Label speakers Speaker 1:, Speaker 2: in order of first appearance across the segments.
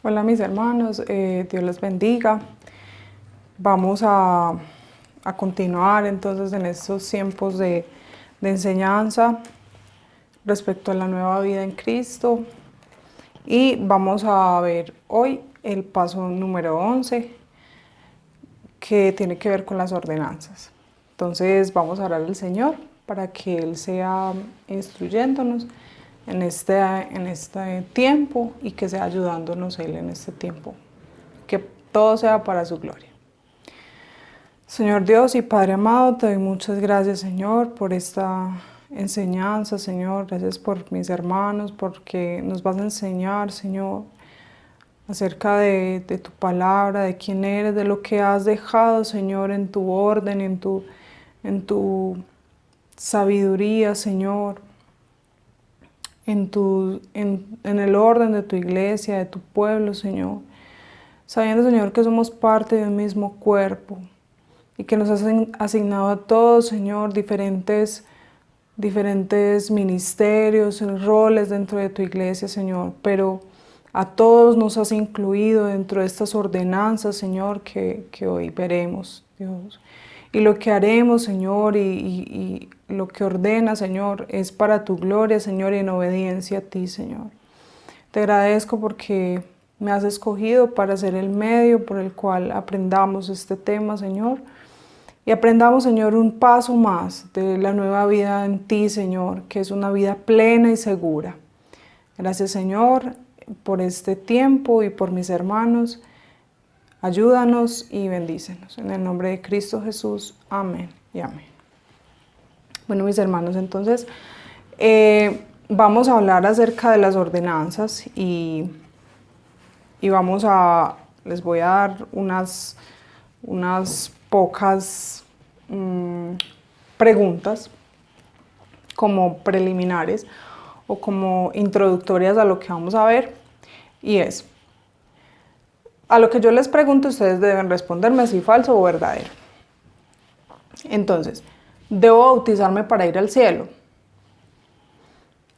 Speaker 1: Hola mis hermanos, Dios les bendiga. Vamos a continuar entonces en estos tiempos de enseñanza respecto a la nueva vida en Cristo y vamos a ver hoy el paso número 11 que tiene que ver con las ordenanzas. Entonces vamos a orar al Señor para que Él sea instruyéndonos en este tiempo y que sea ayudándonos Él en este tiempo. Que todo sea para su gloria. Señor Dios y Padre amado, te doy muchas gracias, Señor, por esta enseñanza, Señor. Gracias por mis hermanos, porque nos vas a enseñar, Señor, acerca de tu palabra, de quién eres, de lo que has dejado, Señor, en tu orden, en tu sabiduría, Señor, en el orden de tu iglesia, de tu pueblo, Señor. Sabiendo, Señor, que somos parte de un mismo cuerpo y que nos has asignado a todos, Señor, diferentes ministerios, roles dentro de tu iglesia, Señor, pero a todos nos has incluido dentro de estas ordenanzas, Señor, que hoy veremos, Dios. Y lo que haremos, Señor, y lo que ordena, Señor, es para tu gloria, Señor, y en obediencia a ti, Señor. Te agradezco porque me has escogido para ser el medio por el cual aprendamos este tema, Señor. Y aprendamos, Señor, un paso más de la nueva vida en ti, Señor, que es una vida plena y segura. Gracias, Señor, por este tiempo y por mis hermanos. Ayúdanos y bendícenos. En el nombre de Cristo Jesús. Amén y amén. Bueno, mis hermanos, entonces vamos a hablar acerca de las ordenanzas y les voy a dar unas pocas preguntas como preliminares o como introductorias a lo que vamos a ver, y es, a lo que yo les pregunto ustedes deben responderme si falso o verdadero. Entonces, ¿debo bautizarme para ir al cielo?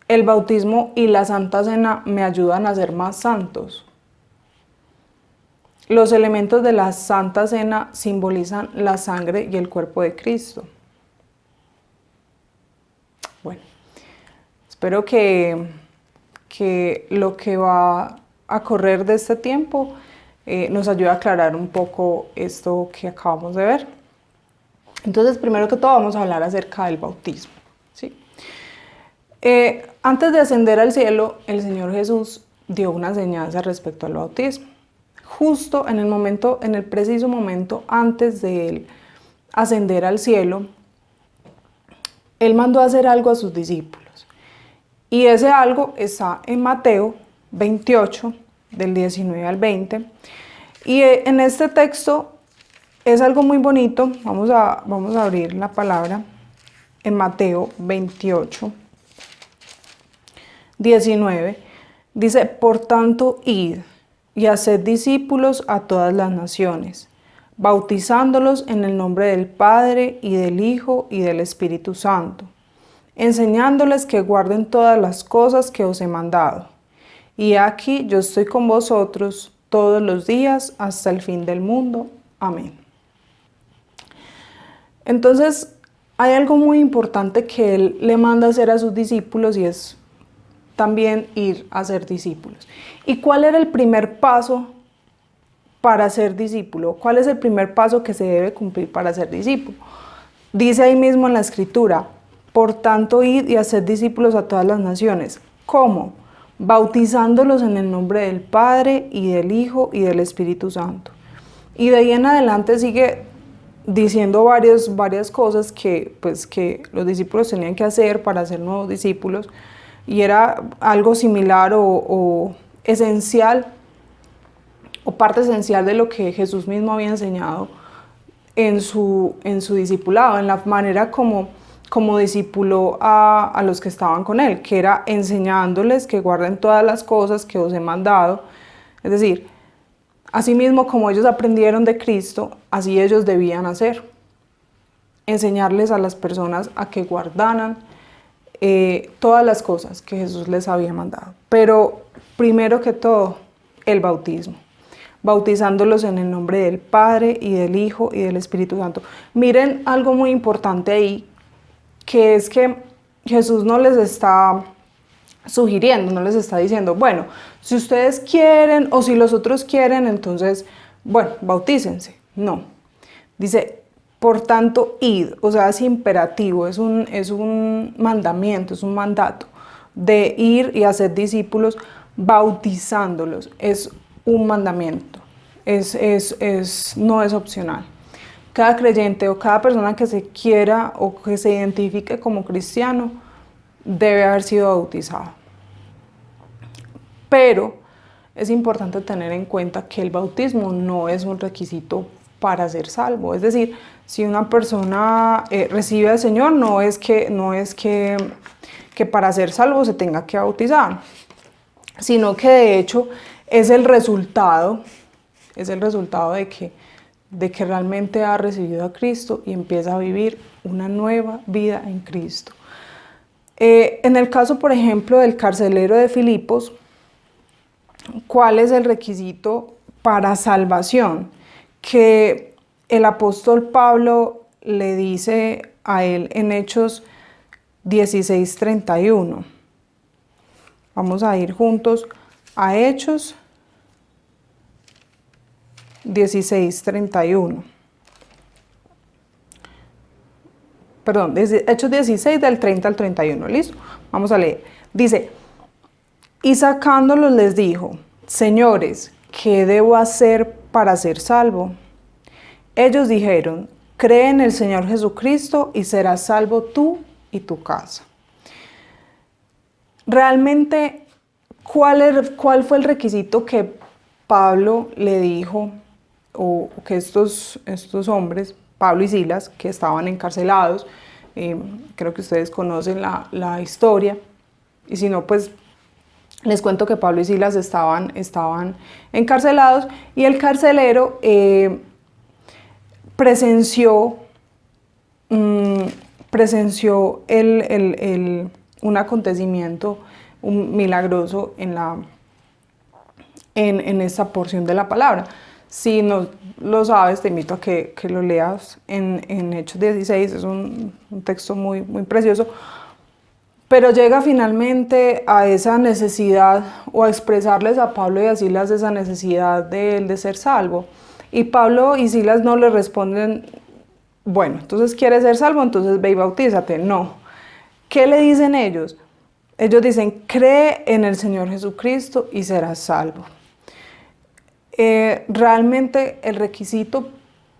Speaker 1: ¿El bautismo y la Santa Cena me ayudan a ser más santos? Los elementos de la Santa Cena simbolizan la sangre y el cuerpo de Cristo. Bueno, espero que lo que va a correr de este tiempo nos ayude a aclarar un poco esto que acabamos de ver. Entonces, primero que todo, vamos a hablar acerca del bautismo, ¿sí? Antes de ascender al cielo, el Señor Jesús dio una enseñanza respecto al bautismo. Justo en el preciso momento antes de él ascender al cielo, él mandó a hacer algo a sus discípulos. Y ese algo está en Mateo 28, del 19 al 20. Y en este texto es algo muy bonito. Vamos a abrir la palabra en Mateo 28, 19. Dice, por tanto, id y haced discípulos a todas las naciones, bautizándolos en el nombre del Padre y del Hijo y del Espíritu Santo, enseñándoles que guarden todas las cosas que os he mandado. Y aquí yo estoy con vosotros todos los días hasta el fin del mundo. Amén. Entonces, hay algo muy importante que él le manda a hacer a sus discípulos y es también ir a ser discípulos. ¿Y cuál era el primer paso para ser discípulo? ¿Cuál es el primer paso que se debe cumplir para ser discípulo? Dice ahí mismo en la Escritura, por tanto, id y haced discípulos a todas las naciones. ¿Cómo? Bautizándolos en el nombre del Padre y del Hijo y del Espíritu Santo. Y de ahí en adelante sigue diciendo varias cosas que los discípulos tenían que hacer para ser nuevos discípulos, y era algo similar o esencial o parte esencial de lo que Jesús mismo había enseñado en su discipulado, en la manera como discipuló a los que estaban con él, que era enseñándoles que guarden todas las cosas que os he mandado. Es decir, así mismo como ellos aprendieron de Cristo, así ellos debían hacer. Enseñarles a las personas a que guardaran todas las cosas que Jesús les había mandado. Pero primero que todo, el bautismo, bautizándolos en el nombre del Padre y del Hijo y del Espíritu Santo. Miren algo muy importante ahí, que es que Jesús no les está sugiriendo, no les está diciendo, bueno, si ustedes quieren o si los otros quieren, entonces, bueno, bautícense. No, dice, por tanto, id, o sea, es imperativo, es un mandamiento, es un mandato de ir y hacer discípulos bautizándolos, es un mandamiento, no es opcional. Cada creyente o cada persona que se quiera o que se identifique como cristiano debe haber sido bautizado. Pero es importante tener en cuenta que el bautismo no es un requisito para ser salvo. Es decir, si una persona recibe al Señor, no es que para ser salvo se tenga que bautizar, sino que de hecho es el resultado de que realmente ha recibido a Cristo y empieza a vivir una nueva vida en Cristo. En el caso, por ejemplo, del carcelero de Filipos, ¿cuál es el requisito para salvación? Que el apóstol Pablo le dice a él en Hechos 16:31. Vamos a ir juntos a Hechos 16:31. Perdón, Hechos 16 del 30 al 31, ¿listo? Vamos a leer. Dice, y sacándolos les dijo, señores, ¿qué debo hacer para ser salvo? Ellos dijeron, cree en el Señor Jesucristo y serás salvo tú y tu casa. Realmente, ¿cuál fue el requisito que Pablo le dijo, o que estos hombres, Pablo y Silas, que estaban encarcelados, creo que ustedes conocen la historia, y si no, pues les cuento que Pablo y Silas estaban encarcelados, y el carcelero presenció un acontecimiento milagroso en esta porción de la palabra. Si no lo sabes, te invito a que lo leas en Hechos 16, es un texto muy, muy precioso, pero llega finalmente a esa necesidad, o a expresarles a Pablo y a Silas esa necesidad de él de ser salvo. Y Pablo y Silas no le responden, bueno, entonces quieres ser salvo, entonces ve y bautízate. No. ¿Qué le dicen ellos? Ellos dicen, cree en el Señor Jesucristo y serás salvo. Realmente el requisito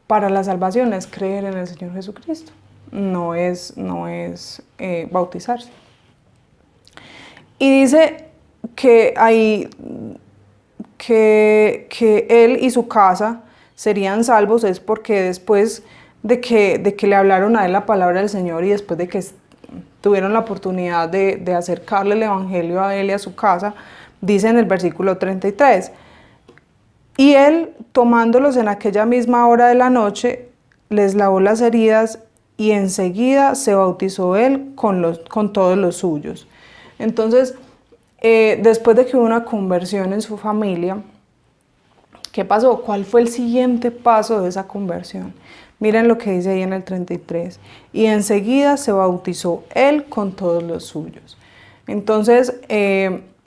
Speaker 1: para la salvación es creer en el Señor Jesucristo, no es bautizarse. Y dice que él y su casa serían salvos es porque después de que le hablaron a él la palabra del Señor y después de que tuvieron la oportunidad de acercarle el evangelio a él y a su casa, dice en el versículo 33, y él, tomándolos en aquella misma hora de la noche, les lavó las heridas y enseguida se bautizó él con todos los suyos. Entonces, después de que hubo una conversión en su familia, ¿qué pasó? ¿Cuál fue el siguiente paso de esa conversión? Miren lo que dice ahí en el 33. Y enseguida se bautizó él con todos los suyos. Entonces,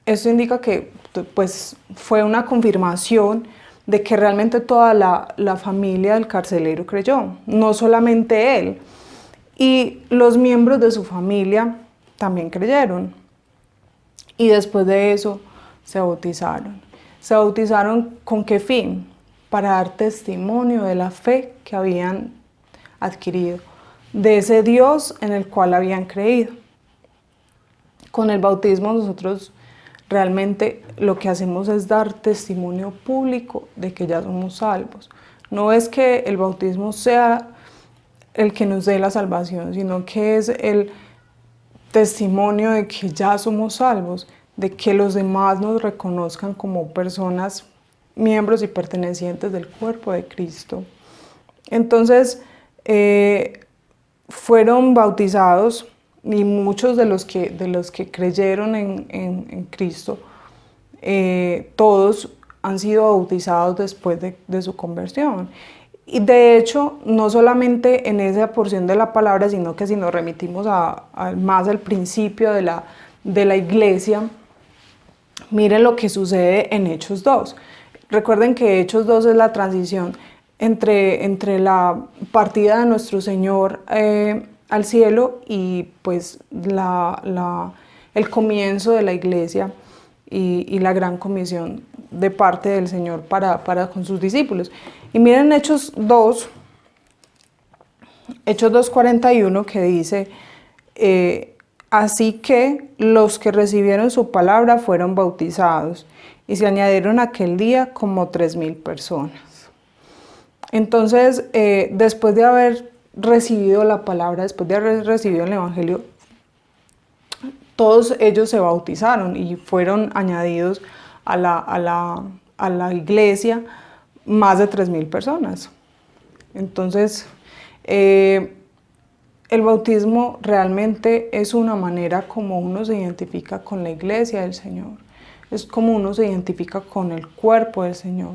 Speaker 1: esto indica que pues, fue una confirmación de que realmente toda la familia del carcelero creyó, no solamente él. Y los miembros de su familia también creyeron. Y después de eso se bautizaron. ¿Se bautizaron con qué fin? Para dar testimonio de la fe que habían adquirido, de ese Dios en el cual habían creído. Con el bautismo nosotros realmente lo que hacemos es dar testimonio público de que ya somos salvos. No es que el bautismo sea el que nos dé la salvación, sino que es el testimonio de que ya somos salvos, de que los demás nos reconozcan como personas, miembros y pertenecientes del cuerpo de Cristo. Entonces, fueron bautizados y muchos de los que creyeron en Cristo, todos han sido bautizados después de su conversión. Y de hecho, no solamente en esa porción de la palabra, sino que si nos remitimos más al principio de la iglesia, miren lo que sucede en Hechos 2. Recuerden que Hechos 2 es la transición entre la partida de nuestro Señor al cielo y pues el comienzo de la iglesia y la gran comisión de parte del Señor para con sus discípulos. Y miren Hechos 2:41 que dice, así que los que recibieron su palabra fueron bautizados y se añadieron aquel día como 3,000 personas. Entonces, después de haber recibido la palabra, después de haber recibido el Evangelio, todos ellos se bautizaron y fueron añadidos a la iglesia más de 3,000 personas. Entonces, el bautismo realmente es una manera como uno se identifica con la iglesia del Señor. Es como uno se identifica con el cuerpo del Señor.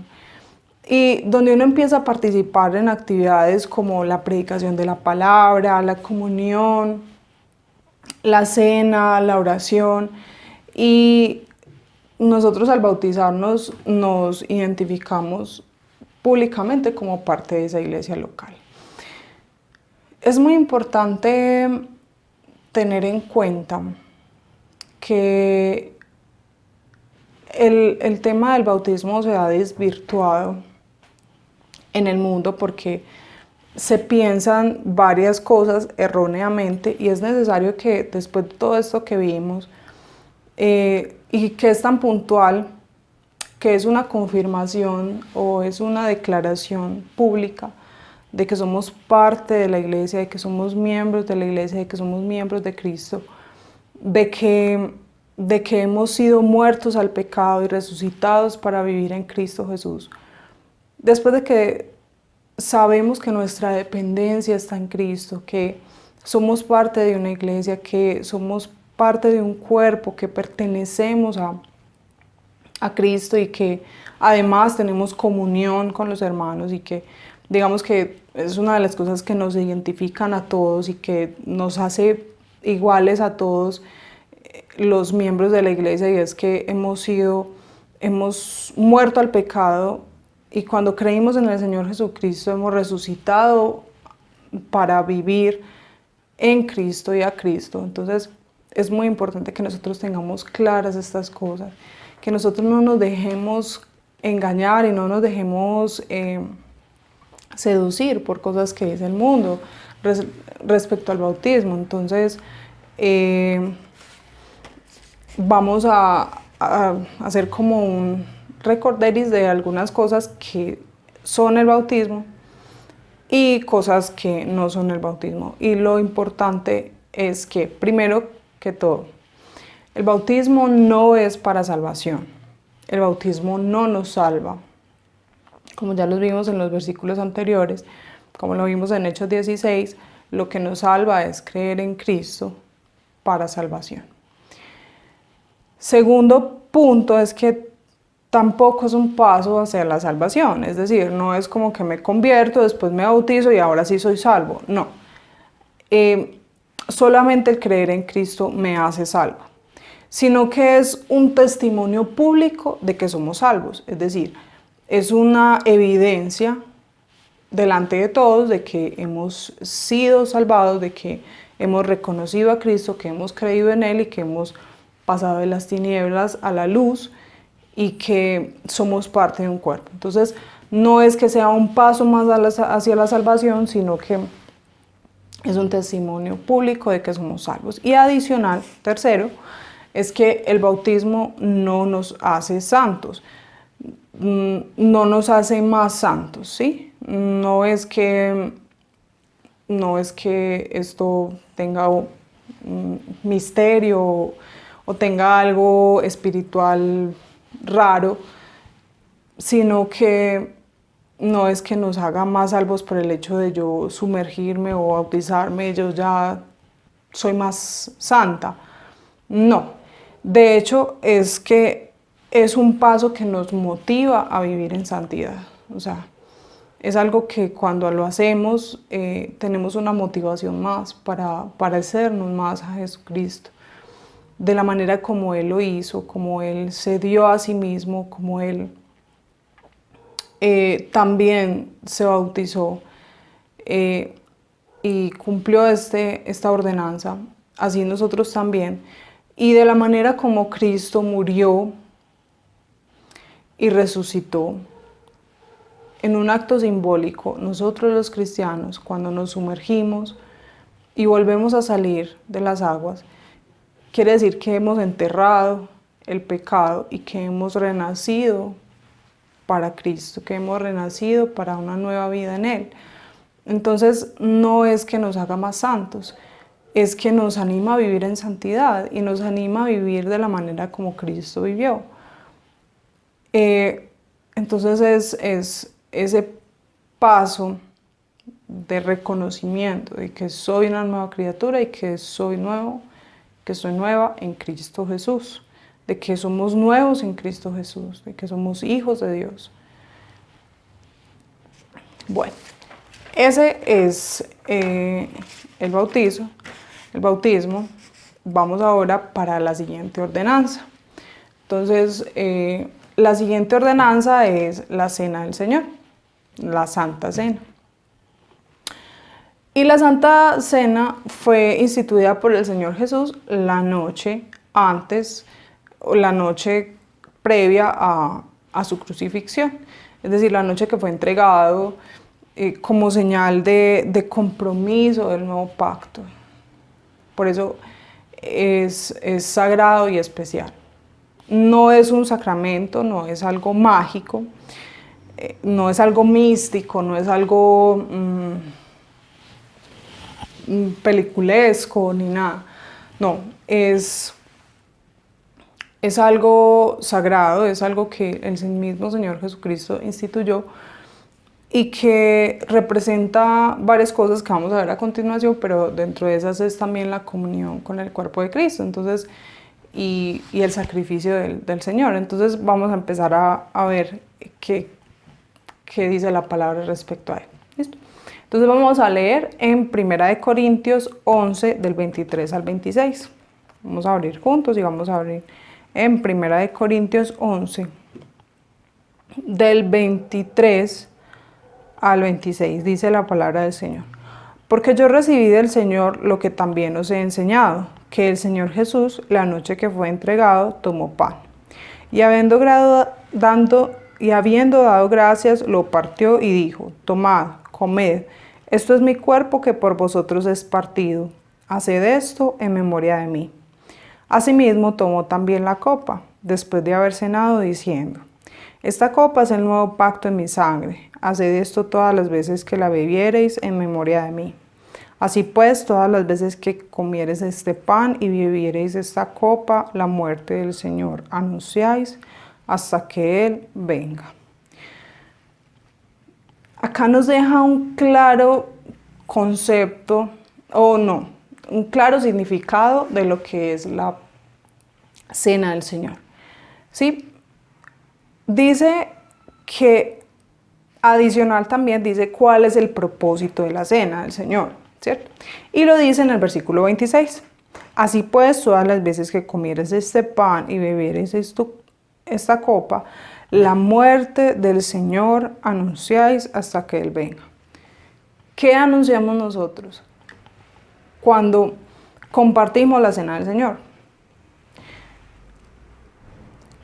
Speaker 1: Y donde uno empieza a participar en actividades como la predicación de la palabra, la comunión, la cena, la oración. Y nosotros al bautizarnos nos identificamos públicamente como parte de esa iglesia local. Es muy importante tener en cuenta que el tema del bautismo se ha desvirtuado en el mundo porque se piensan varias cosas erróneamente y es necesario que después de todo esto que vimos y que es tan puntual, que es una confirmación o es una declaración pública de que somos parte de la iglesia, de que somos miembros de la iglesia, de que somos miembros de Cristo, de que hemos sido muertos al pecado y resucitados para vivir en Cristo Jesús. Después de que sabemos que nuestra dependencia está en Cristo, que somos parte de una iglesia, que somos parte de un cuerpo, que pertenecemos a Cristo y que además tenemos comunión con los hermanos y que digamos que es una de las cosas que nos identifican a todos y que nos hace iguales a todos los miembros de la iglesia, y es que hemos muerto al pecado y cuando creímos en el Señor Jesucristo hemos resucitado para vivir en Cristo y a Cristo. Entonces es muy importante que nosotros tengamos claras estas cosas, que nosotros no nos dejemos engañar y no nos dejemos seducir por cosas que dice el mundo respecto al bautismo. Entonces vamos a hacer como un recorderis de algunas cosas que son el bautismo y cosas que no son el bautismo. Y lo importante es que, primero que todo, el bautismo no es para salvación. El bautismo no nos salva. Como ya lo vimos en los versículos anteriores, como lo vimos en Hechos 16, lo que nos salva es creer en Cristo para salvación. Segundo punto es que tampoco es un paso hacia la salvación, es decir, no es como que me convierto, después me bautizo y ahora sí soy salvo, no. Solamente el creer en Cristo me hace salvo, sino que es un testimonio público de que somos salvos, es decir, es una evidencia delante de todos de que hemos sido salvados, de que hemos reconocido a Cristo, que hemos creído en Él y que hemos pasado de las tinieblas a la luz y que somos parte de un cuerpo. Entonces, no es que sea un paso más hacia la salvación, sino que es un testimonio público de que somos salvos. Y adicional, tercero, es que el bautismo no nos hace santos, no nos hace más santos, ¿sí? No es que esto tenga un misterio o tenga algo espiritual raro, sino que no es que nos haga más salvos por el hecho de yo sumergirme o bautizarme, yo ya soy más santa. No, de hecho es que es un paso que nos motiva a vivir en santidad. O sea, es algo que cuando lo hacemos tenemos una motivación más para parecernos más a Jesucristo, de la manera como Él lo hizo, como Él se dio a sí mismo, como Él también se bautizó y cumplió esta ordenanza, así nosotros también, y de la manera como Cristo murió y resucitó. En un acto simbólico, nosotros los cristianos, cuando nos sumergimos y volvemos a salir de las aguas, quiere decir que hemos enterrado el pecado y que hemos renacido para Cristo, que hemos renacido para una nueva vida en Él. Entonces, no es que nos haga más santos, es que nos anima a vivir en santidad y nos anima a vivir de la manera como Cristo vivió. Entonces es ese paso de reconocimiento de que soy una nueva criatura y que soy nuevo, que soy nueva en Cristo Jesús, de que somos nuevos en Cristo Jesús, de que somos hijos de Dios. Bueno, ese es el bautismo. Vamos ahora para la siguiente ordenanza. Entonces, la siguiente ordenanza es la Cena del Señor, la Santa Cena. Y la Santa Cena fue instituida por el Señor Jesús la noche antes, o la noche previa a su crucifixión, es decir, la noche que fue entregado como señal de compromiso del nuevo pacto. Por eso es sagrado y especial. No es un sacramento, no es algo mágico, no es algo místico, no es algo peliculesco ni nada. No, es algo sagrado, es algo que el mismo Señor Jesucristo instituyó y que representa varias cosas que vamos a ver a continuación, pero dentro de esas es también la comunión con el cuerpo de Cristo, entonces, y el sacrificio del Señor. Entonces vamos a empezar a ver qué dice la palabra respecto a él. ¿Listo? Entonces vamos a leer en 1 Corintios 11, del 23 al 26. Vamos a abrir juntos y vamos a abrir en 1 Corintios 11, del 23 al 26, dice la palabra del Señor. Porque yo recibí del Señor lo que también os he enseñado, que el Señor Jesús, la noche que fue entregado, tomó pan. Y habiendo dado gracias, lo partió y dijo: tomad, comed, esto es mi cuerpo que por vosotros es partido. Haced esto en memoria de mí. Asimismo tomó también la copa, después de haber cenado, diciendo: esta copa es el nuevo pacto en mi sangre. Haced esto todas las veces que la bebiereis en memoria de mí. Así pues, todas las veces que comiereis este pan y bebiereis esta copa, la muerte del Señor anunciáis hasta que Él venga. Acá nos deja un claro concepto, un claro significado de lo que es la Cena del Señor. ¿Sí? Dice que adicional también dice cuál es el propósito de la Cena del Señor, ¿cierto? Y lo dice en el versículo 26. Así pues, todas las veces que comieres este pan y bebieres esta copa, la muerte del Señor anunciáis hasta que Él venga. ¿Qué anunciamos nosotros cuando compartimos la Cena del Señor?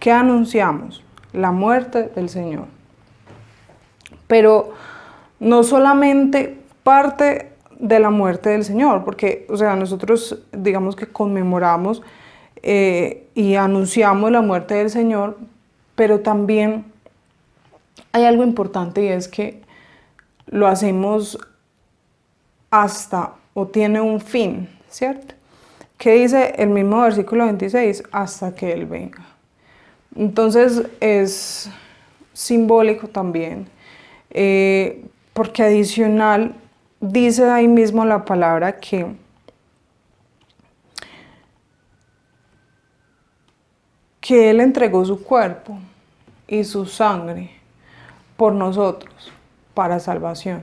Speaker 1: ¿Qué anunciamos? La muerte del Señor. Pero no solamente parte de la muerte del Señor, porque, o sea, nosotros digamos que conmemoramos y anunciamos la muerte del Señor, pero también hay algo importante y es que lo hacemos hasta o tiene un fin, ¿cierto? ¿Qué dice el mismo versículo 26? Hasta que Él venga. Entonces es simbólico también, porque adicional dice ahí mismo la palabra que que Él entregó su cuerpo y su sangre por nosotros, para salvación.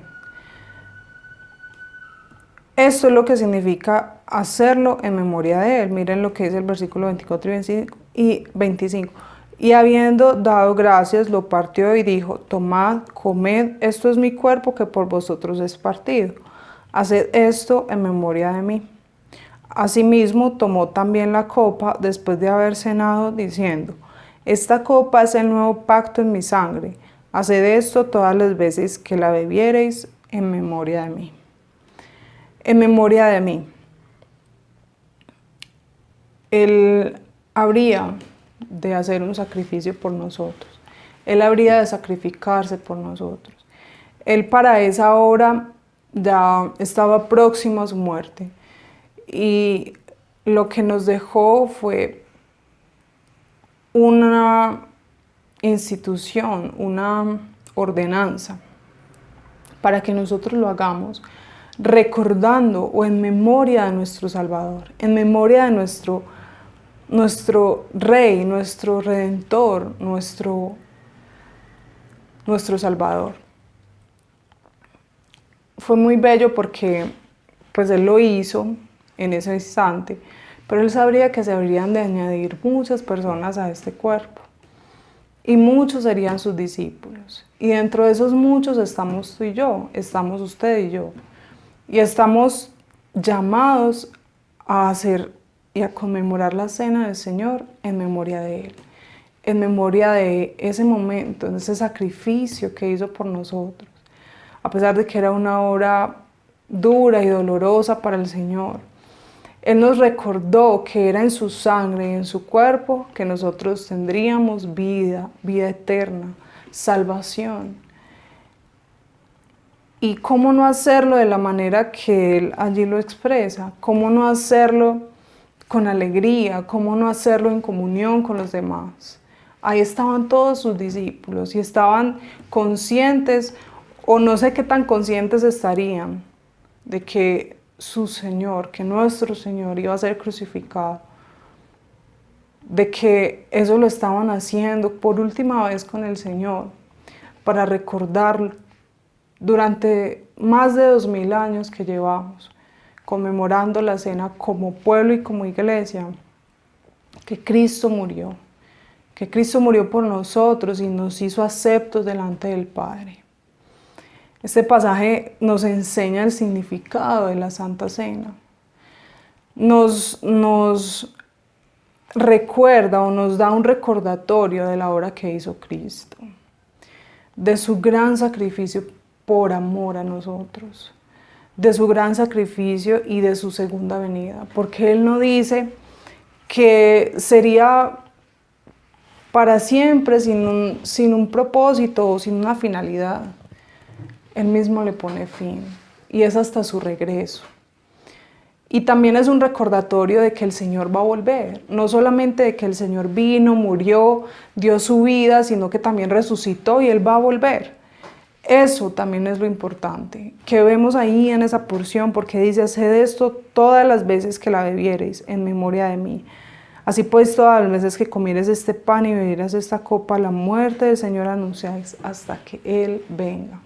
Speaker 1: Esto es lo que significa hacerlo en memoria de Él. Miren lo que es el versículo 24 y 25. Y habiendo dado gracias, lo partió y dijo: tomad, comed, esto es mi cuerpo que por vosotros es partido. Haced esto en memoria de mí. Asimismo, tomó también la copa después de haber cenado, diciendo: esta copa es el nuevo pacto en mi sangre. Haced esto todas las veces que la bebiereis en memoria de mí. En memoria de mí. Él habría de hacer un sacrificio por nosotros. Él habría de sacrificarse por nosotros. Él para esa hora ya estaba próximo a su muerte. Y lo que nos dejó fue una institución, una ordenanza, para que nosotros lo hagamos recordando o en memoria de nuestro Salvador, en memoria de nuestro Rey, nuestro Redentor, nuestro Salvador. Fue muy bello porque pues Él lo hizo en ese instante, pero Él sabría que se habrían de añadir muchas personas a este cuerpo y muchos serían sus discípulos, y dentro de esos muchos estamos tú y yo, estamos usted y yo, y estamos llamados a hacer y a conmemorar la cena del Señor en memoria de Él, en memoria de ese momento, de ese sacrificio que hizo por nosotros, a pesar de que era una hora dura y dolorosa para el Señor. Él nos recordó que era en su sangre y en su cuerpo que nosotros tendríamos vida, vida eterna, salvación. Y cómo no hacerlo de la manera que Él allí lo expresa, cómo no hacerlo con alegría, cómo no hacerlo en comunión con los demás. Ahí estaban todos sus discípulos y estaban conscientes, o no sé qué tan conscientes estarían, de que su Señor, que nuestro Señor iba a ser crucificado, de que eso lo estaban haciendo por última vez con el Señor, para recordarlo durante más de 2000 años que llevamos conmemorando la cena como pueblo y como iglesia, que Cristo murió por nosotros y nos hizo aceptos delante del Padre. Este pasaje nos enseña el significado de la Santa Cena. Nos recuerda o nos da un recordatorio de la obra que hizo Cristo, de su gran sacrificio por amor a nosotros, de su gran sacrificio y de su segunda venida, porque Él no dice que sería para siempre sin un propósito o sin una finalidad. Él mismo le pone fin y es hasta su regreso. Y también es un recordatorio de que el Señor va a volver, no solamente de que el Señor vino, murió, dio su vida, sino que también resucitó y Él va a volver. Eso también es lo importante, que vemos ahí en esa porción, porque dice: haced esto todas las veces que la bebiereis en memoria de mí. Así pues, todas las veces que comieres este pan y bebieras esta copa, la muerte del Señor anunciáis hasta que Él venga,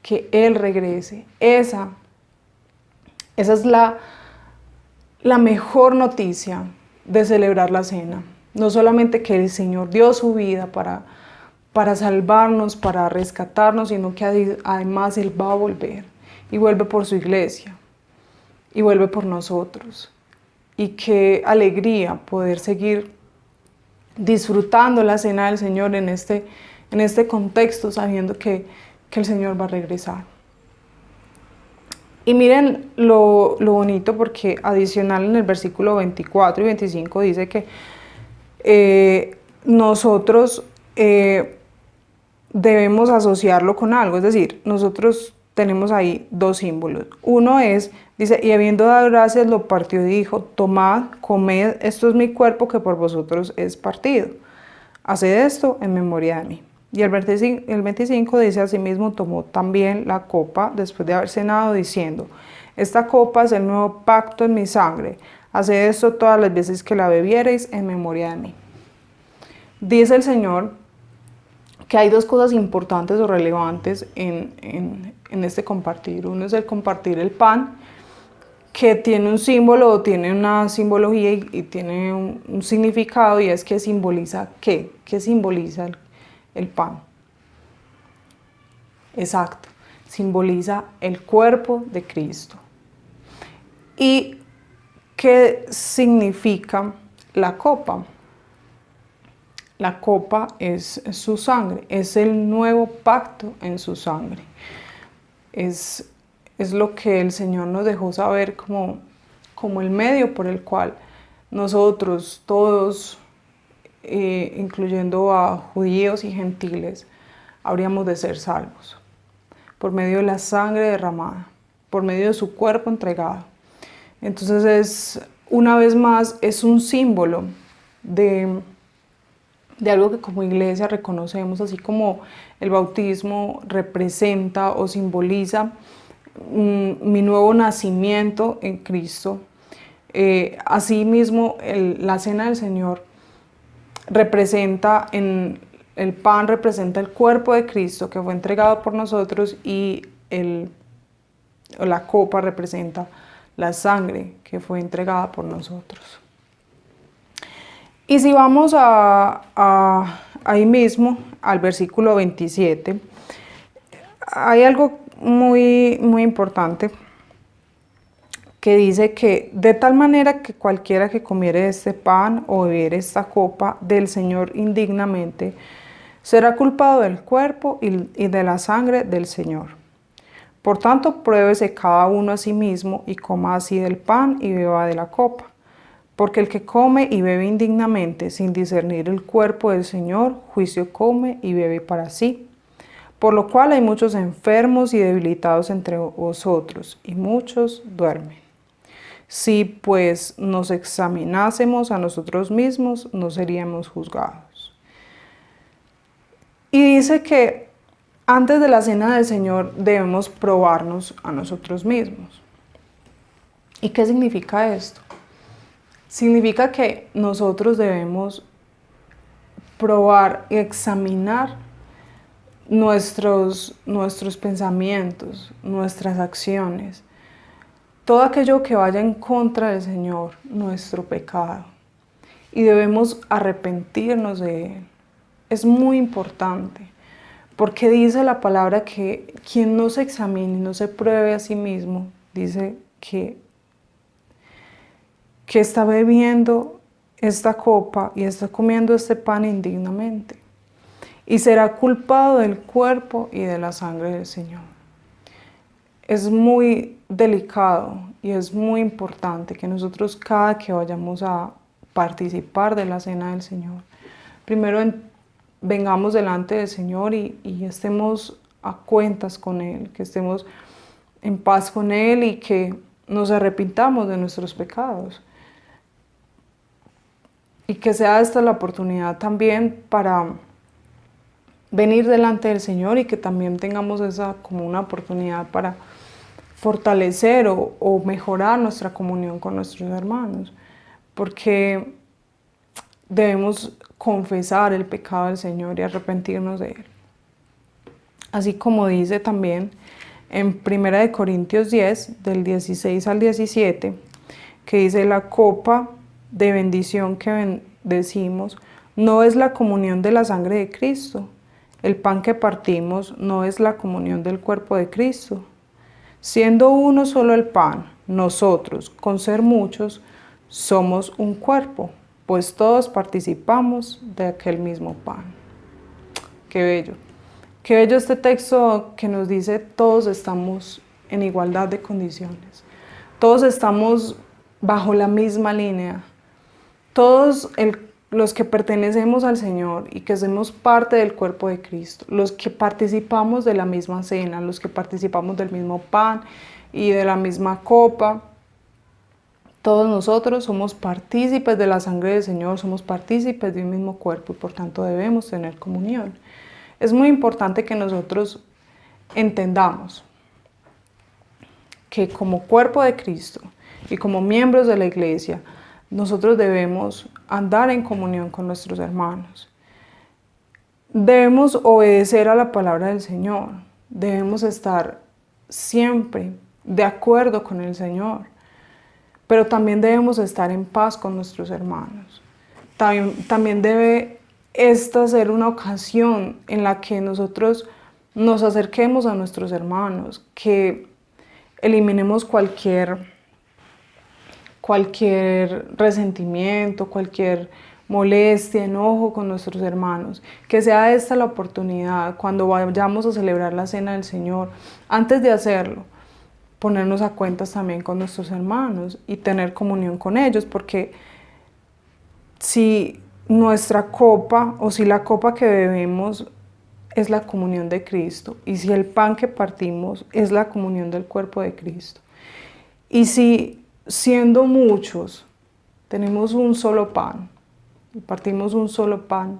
Speaker 1: que Él regrese. Esa es la mejor noticia de celebrar la cena. No solamente que el Señor dio su vida para salvarnos, para rescatarnos, sino que además Él va a volver y vuelve por su iglesia y vuelve por nosotros. Y qué alegría poder seguir disfrutando la cena del Señor en este contexto, sabiendo que el Señor va a regresar. Y miren lo bonito, porque adicional en el versículo 24 y 25 dice que nosotros debemos asociarlo con algo, es decir, nosotros tenemos ahí dos símbolos. Uno es, dice: y habiendo dado gracias, lo partió y dijo: tomad, comed, esto es mi cuerpo que por vosotros es partido. Haced esto en memoria de mí. Y el 25 dice: asimismo tomó también la copa después de haber cenado, diciendo: esta copa es el nuevo pacto en mi sangre. Haced esto todas las veces que la bebiereis en memoria de mí. Dice el Señor que hay dos cosas importantes o relevantes en este compartir. Uno es el compartir el pan, que tiene un símbolo o tiene una simbología y tiene un significado, y es que simboliza ¿qué? ¿Qué simboliza el pan? Exacto, simboliza el cuerpo de Cristo. ¿Y qué significa la copa? La copa es su sangre, es el nuevo pacto en su sangre. Es lo que el Señor nos dejó saber como el medio por el cual nosotros todos, incluyendo a judíos y gentiles, habríamos de ser salvos. Por medio de la sangre derramada, por medio de su cuerpo entregado. Entonces una vez más, es un símbolo de algo que como iglesia reconocemos, así como el bautismo representa o simboliza mi nuevo nacimiento en Cristo. Asimismo, la cena del Señor representa, el pan representa el cuerpo de Cristo que fue entregado por nosotros, y la copa representa la sangre que fue entregada por nosotros. Y si vamos ahí mismo, al versículo 27, hay algo muy, muy importante que dice que de tal manera que cualquiera que comiere este pan o bebiere esta copa del Señor indignamente, será culpado del cuerpo y de la sangre del Señor. Por tanto, pruébese cada uno a sí mismo y coma así del pan y beba de la copa. Porque el que come y bebe indignamente, sin discernir el cuerpo del Señor, juicio come y bebe para sí. Por lo cual hay muchos enfermos y debilitados entre vosotros, y muchos duermen. Si pues nos examinásemos a nosotros mismos, no seríamos juzgados. Y dice que antes de la cena del Señor debemos probarnos a nosotros mismos. ¿Y qué significa esto? Significa que nosotros debemos probar y examinar nuestros pensamientos, nuestras acciones, todo aquello que vaya en contra del Señor, nuestro pecado. Y debemos arrepentirnos de él. Es muy importante, porque dice la palabra que quien no se examine y no se pruebe a sí mismo, dice que está bebiendo esta copa y está comiendo este pan indignamente, y será culpado del cuerpo y de la sangre del Señor. Es muy delicado y es muy importante que nosotros, cada que vayamos a participar de la cena del Señor, primero vengamos delante del Señor y estemos a cuentas con Él, que estemos en paz con Él y que nos arrepintamos de nuestros pecados. Y que sea esta la oportunidad también para venir delante del Señor, y que también tengamos esa como una oportunidad para fortalecer o mejorar nuestra comunión con nuestros hermanos. Porque debemos confesar el pecado del Señor y arrepentirnos de él. Así como dice también en 1 Corintios 10, del 16 al 17, que dice: la copa de bendición que bendecimos no es la comunión de la sangre de Cristo. El pan que partimos no es la comunión del cuerpo de Cristo. Siendo uno solo el pan, nosotros, con ser muchos, somos un cuerpo, pues todos participamos de aquel mismo pan. Qué bello. Qué bello este texto que nos dice: todos estamos en igualdad de condiciones. Todos estamos bajo la misma línea. Todos los que pertenecemos al Señor y que somos parte del cuerpo de Cristo, los que participamos de la misma cena, los que participamos del mismo pan y de la misma copa, todos nosotros somos partícipes de la sangre del Señor, somos partícipes de un mismo cuerpo y por tanto debemos tener comunión. Es muy importante que nosotros entendamos que como cuerpo de Cristo y como miembros de la iglesia, nosotros debemos andar en comunión con nuestros hermanos. debemos obedecer a la palabra del Señor, debemos estar siempre de acuerdo con el Señor, pero también debemos estar en paz con nuestros hermanos. También debe esta ser una ocasión en la que nosotros nos acerquemos a nuestros hermanos, que eliminemos cualquier resentimiento, cualquier molestia, enojo con nuestros hermanos. Que sea esta la oportunidad cuando vayamos a celebrar la Cena del Señor, antes de hacerlo, ponernos a cuentas también con nuestros hermanos y tener comunión con ellos, porque si nuestra copa o si la copa que bebemos es la comunión de Cristo y si el pan que partimos es la comunión del cuerpo de Cristo, y si siendo muchos tenemos un solo pan y partimos un solo pan,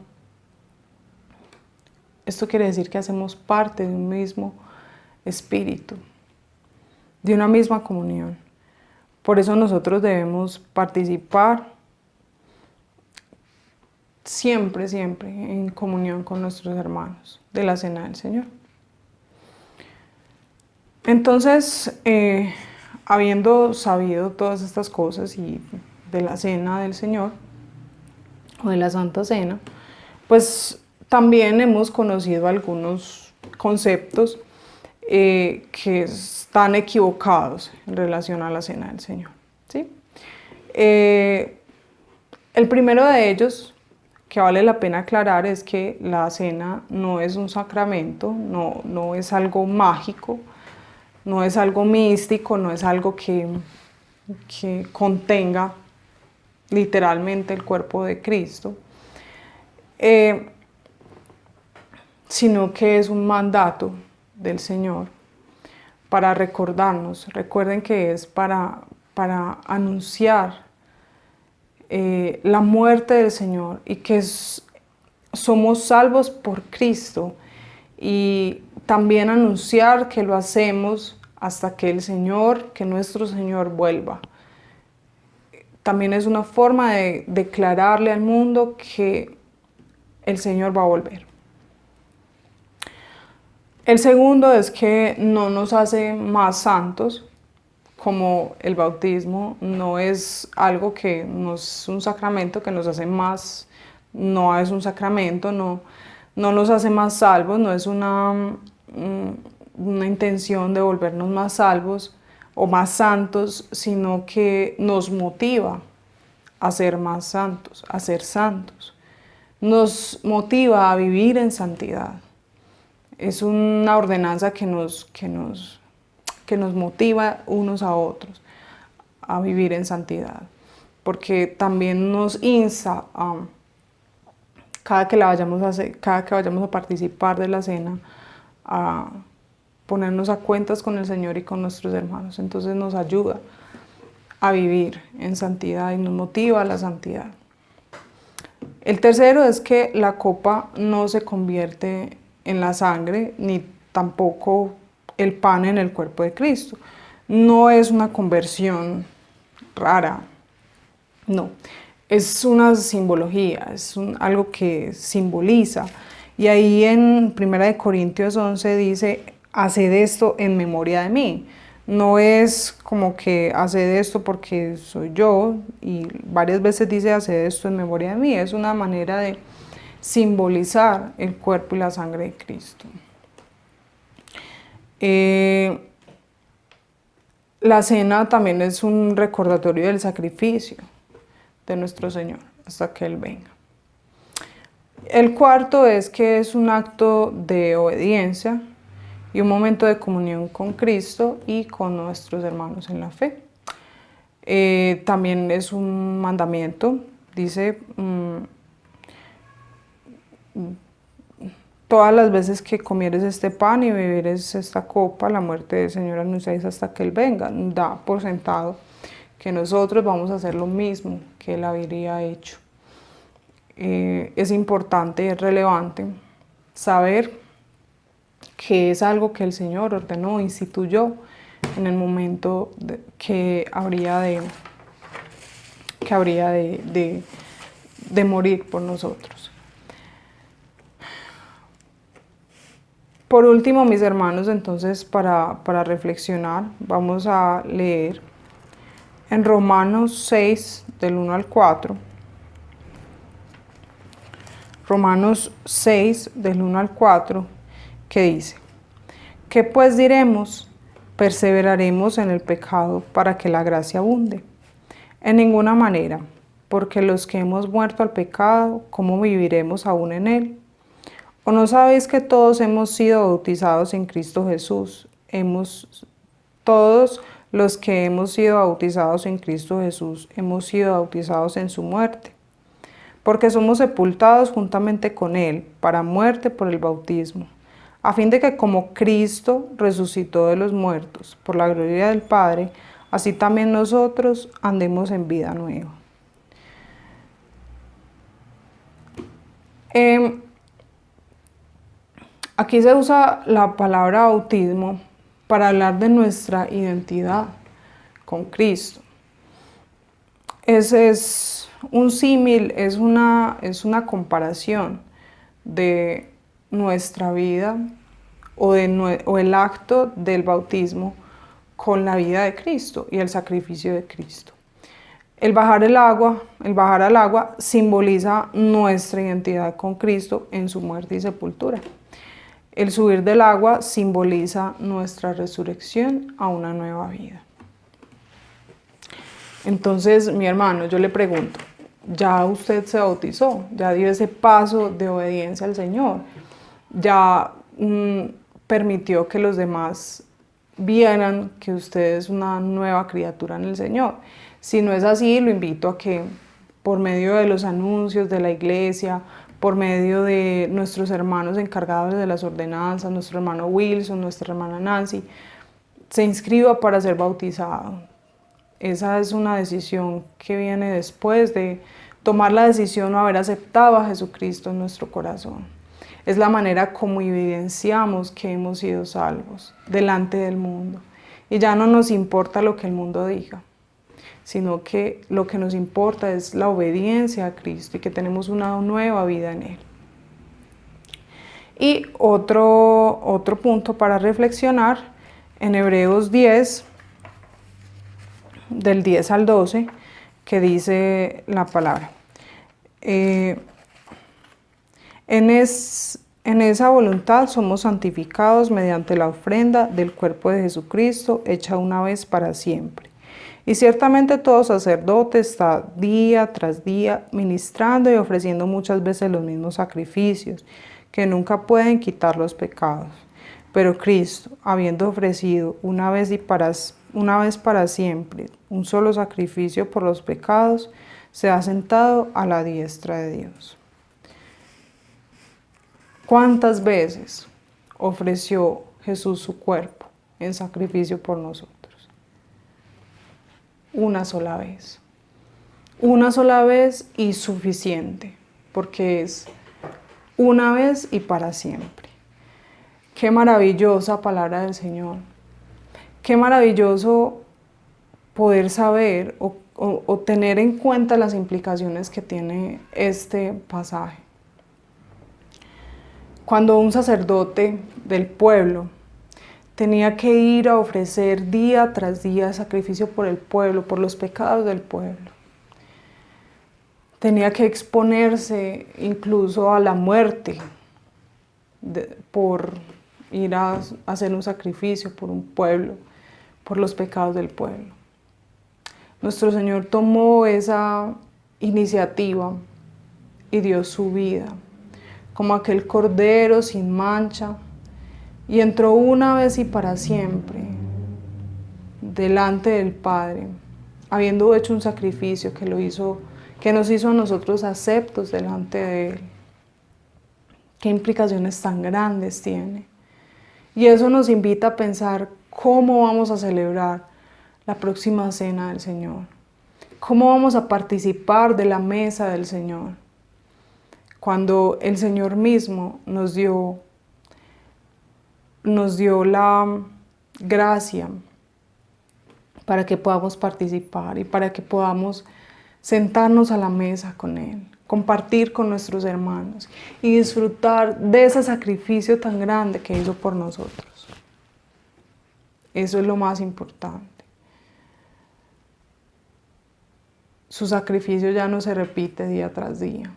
Speaker 1: esto quiere decir que hacemos parte de un mismo espíritu, de una misma comunión. Por eso nosotros debemos participar siempre, siempre en comunión con nuestros hermanos de la Cena del Señor. Entonces, habiendo sabido todas estas cosas y de la Cena del Señor o de la Santa Cena, pues también hemos conocido algunos conceptos que están equivocados en relación a la Cena del Señor, ¿sí? El primero de ellos, que vale la pena aclarar, es que la cena no es un sacramento, no es algo mágico, no es algo místico, no es algo que contenga literalmente el cuerpo de Cristo, sino que es un mandato del Señor para recordarnos. Recuerden que es para anunciar la muerte del Señor y que somos salvos por Cristo, y también anunciar que lo hacemos hasta que el Señor, que nuestro Señor vuelva. También es una forma de declararle al mundo que el Señor va a volver. El segundo es que no nos hace más santos, como el bautismo no es algo que no es un sacramento que nos hace más, no es un sacramento, no nos hace más salvos, no es una intención de volvernos más salvos o más santos, sino que nos motiva a ser más santos, a ser santos. Nos motiva a vivir en santidad. Es una ordenanza que nos motiva unos a otros a vivir en santidad, porque también nos insta a, cada que vayamos a participar de la cena, a ponernos a cuentas con el Señor y con nuestros hermanos. Entonces nos ayuda a vivir en santidad y nos motiva a la santidad. El tercero es que la copa no se convierte en la sangre, ni tampoco el pan en el cuerpo de Cristo. No es una conversión rara, no. Es una simbología, es algo que simboliza. Y ahí en 1 Corintios 11 dice, haced esto en memoria de mí. No es como que haced esto porque soy yo, y varias veces dice haced esto en memoria de mí. Es una manera de simbolizar el cuerpo y la sangre de Cristo. La cena también es un recordatorio del sacrificio de nuestro Señor hasta que Él venga. El cuarto es que es un acto de obediencia y un momento de comunión con Cristo y con nuestros hermanos en la fe. También es un mandamiento, dice, todas las veces que comieres este pan y beberes esta copa, la muerte del Señor anunciáis hasta que Él venga. Da por sentado que nosotros vamos a hacer lo mismo que Él habría hecho. Es importante, es relevante saber que es algo que el Señor ordenó, instituyó en el momento que habría de morir por nosotros. Por último, mis hermanos, entonces para reflexionar, vamos a leer en Romanos 6, del 1 al 4. Romanos 6, del 1 al 4, que dice: ¿Qué pues diremos? ¿Perseveraremos en el pecado para que la gracia abunde? En ninguna manera, porque los que hemos muerto al pecado, ¿cómo viviremos aún en él? ¿O no sabéis que todos hemos sido bautizados en Cristo Jesús? Todos los que hemos sido bautizados en Cristo Jesús, hemos sido bautizados en su muerte. Porque somos sepultados juntamente con Él, para muerte por el bautismo, a fin de que como Cristo resucitó de los muertos, por la gloria del Padre, así también nosotros andemos en vida nueva. Aquí se usa la palabra bautismo para hablar de nuestra identidad con Cristo. Ese es un símil, es una comparación de nuestra vida o el acto del bautismo con la vida de Cristo y el sacrificio de Cristo. El bajar al agua simboliza nuestra identidad con Cristo en su muerte y sepultura. El subir del agua simboliza nuestra resurrección a una nueva vida. Entonces, mi hermano, yo le pregunto, ¿ya usted se bautizó? ¿Ya dio ese paso de obediencia al Señor? ¿Ya permitió que los demás vieran que usted es una nueva criatura en el Señor? Si no es así, lo invito a que por medio de los anuncios de la iglesia, por medio de nuestros hermanos encargados de las ordenanzas, nuestro hermano Wilson, nuestra hermana Nancy, se inscriba para ser bautizado. Esa es una decisión que viene después de tomar la decisión o haber aceptado a Jesucristo en nuestro corazón. Es la manera como evidenciamos que hemos sido salvos delante del mundo. Y ya no nos importa lo que el mundo diga, sino que lo que nos importa es la obediencia a Cristo y que tenemos una nueva vida en Él. Y otro punto para reflexionar, en Hebreos 10, del 10 al 12, que dice la palabra. En esa voluntad somos santificados mediante la ofrenda del cuerpo de Jesucristo, hecha una vez para siempre. Y ciertamente todo sacerdote está día tras día ministrando y ofreciendo muchas veces los mismos sacrificios, que nunca pueden quitar los pecados. Pero Cristo, habiendo ofrecido una vez para siempre un solo sacrificio por los pecados, se ha sentado a la diestra de Dios. ¿Cuántas veces ofreció Jesús su cuerpo en sacrificio por nosotros? Una sola vez. Una sola vez y suficiente, porque es una vez y para siempre. Qué maravillosa palabra del Señor. Qué maravilloso poder saber o tener en cuenta las implicaciones que tiene este pasaje. Cuando un sacerdote del pueblo tenía que ir a ofrecer día tras día sacrificio por el pueblo, por los pecados del pueblo, tenía que exponerse incluso a la muerte por ir a hacer un sacrificio por un pueblo, por los pecados del pueblo. Nuestro Señor tomó esa iniciativa y dio su vida como aquel cordero sin mancha, y entró una vez y para siempre delante del Padre, habiendo hecho un sacrificio que nos hizo a nosotros aceptos delante de Él. ¿Qué implicaciones tan grandes tiene? Y eso nos invita a pensar cómo vamos a celebrar la próxima cena del Señor, cómo vamos a participar de la mesa del Señor, cuando el Señor mismo nos dio la gracia para que podamos participar y para que podamos sentarnos a la mesa con Él, compartir con nuestros hermanos y disfrutar de ese sacrificio tan grande que hizo por nosotros. Eso es lo más importante. Su sacrificio ya no se repite día tras día.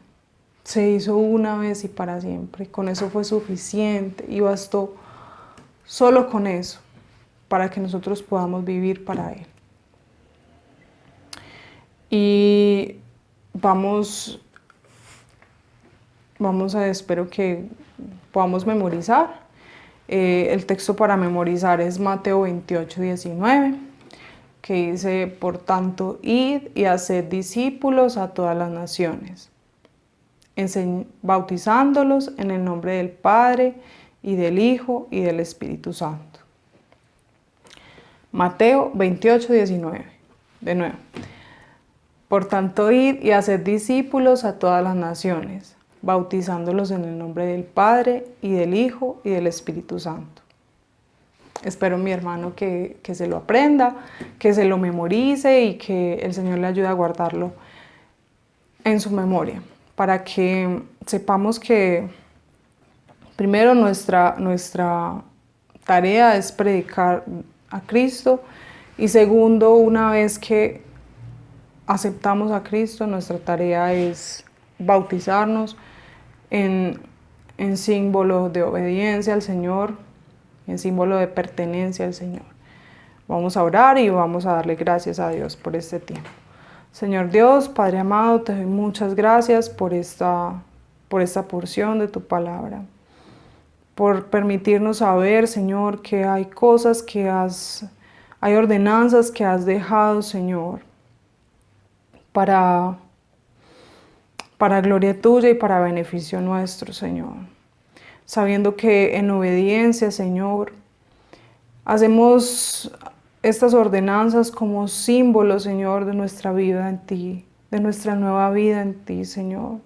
Speaker 1: Se hizo una vez y para siempre. Con eso fue suficiente y bastó solo con eso para que nosotros podamos vivir para Él. Y vamos espero que podamos memorizar. El texto para memorizar es Mateo 28, 19, que dice: por tanto, id y haced discípulos a todas las naciones, bautizándolos en el nombre del Padre, y del Hijo, y del Espíritu Santo. Mateo 28, 19. De nuevo. Por tanto, id y haced discípulos a todas las naciones, bautizándolos en el nombre del Padre, y del Hijo, y del Espíritu Santo. Espero, mi hermano, que se lo aprenda, que se lo memorice y que el Señor le ayude a guardarlo en su memoria, para que sepamos que primero nuestra tarea es predicar a Cristo, y segundo, una vez que aceptamos a Cristo, nuestra tarea es bautizarnos en símbolo de obediencia al Señor, en símbolo de pertenencia al Señor. Vamos a orar y vamos a darle gracias a Dios por este tiempo. Señor Dios, Padre amado, te doy muchas gracias por esta porción de tu palabra, por permitirnos saber, Señor, que hay cosas hay ordenanzas que has dejado, Señor, para gloria tuya y para beneficio nuestro, Señor. Sabiendo que en obediencia, Señor, hacemos estas ordenanzas como símbolo, Señor, de nuestra vida en ti, de nuestra nueva vida en ti, Señor,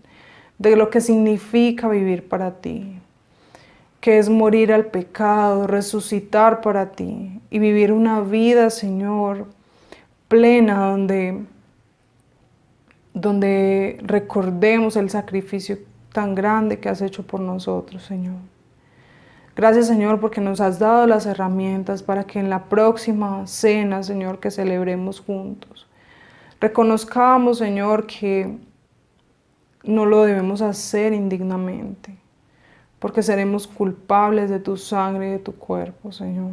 Speaker 1: de lo que significa vivir para ti, que es morir al pecado, resucitar para ti y vivir una vida, Señor, plena, donde recordemos el sacrificio tan grande que has hecho por nosotros, Señor. Gracias, Señor, porque nos has dado las herramientas para que en la próxima cena, Señor, que celebremos juntos, reconozcamos, Señor, que no lo debemos hacer indignamente, porque seremos culpables de tu sangre y de tu cuerpo, Señor,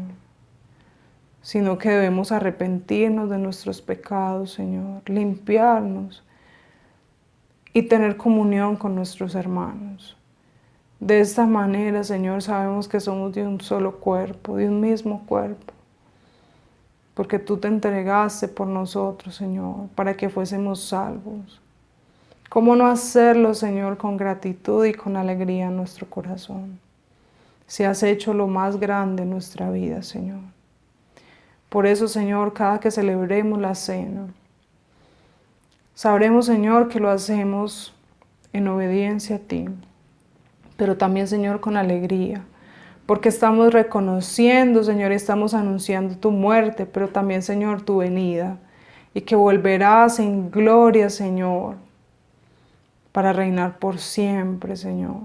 Speaker 1: sino que debemos arrepentirnos de nuestros pecados, Señor, limpiarnos y tener comunión con nuestros hermanos. De esta manera, Señor, sabemos que somos de un solo cuerpo, de un mismo cuerpo, porque tú te entregaste por nosotros, Señor, para que fuésemos salvos. ¿Cómo no hacerlo, Señor, con gratitud y con alegría en nuestro corazón? Si has hecho lo más grande en nuestra vida, Señor. Por eso, Señor, cada que celebremos la cena, sabremos, Señor, que lo hacemos en obediencia a ti, pero también, Señor, con alegría, porque estamos reconociendo, Señor, estamos anunciando tu muerte, pero también, Señor, tu venida, y que volverás en gloria, Señor, para reinar por siempre, Señor.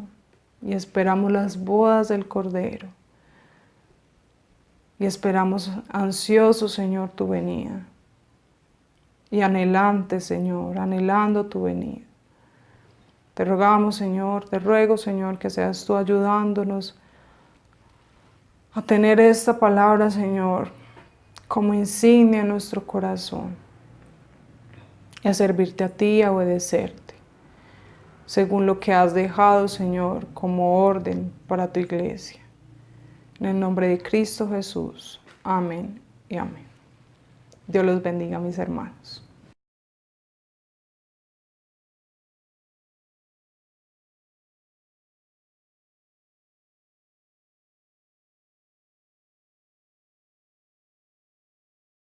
Speaker 1: Y esperamos las bodas del Cordero. Y esperamos ansiosos, Señor, tu venida. Y anhelante, Señor, anhelando tu venida. Te rogamos, Señor, te ruego, Señor, que seas tú ayudándonos a tener esta palabra, Señor, como insignia en nuestro corazón. Y a servirte a ti y a obedecerte, según lo que has dejado, Señor, como orden para tu iglesia. En el nombre de Cristo Jesús. Amén y amén. Dios los bendiga, mis hermanos.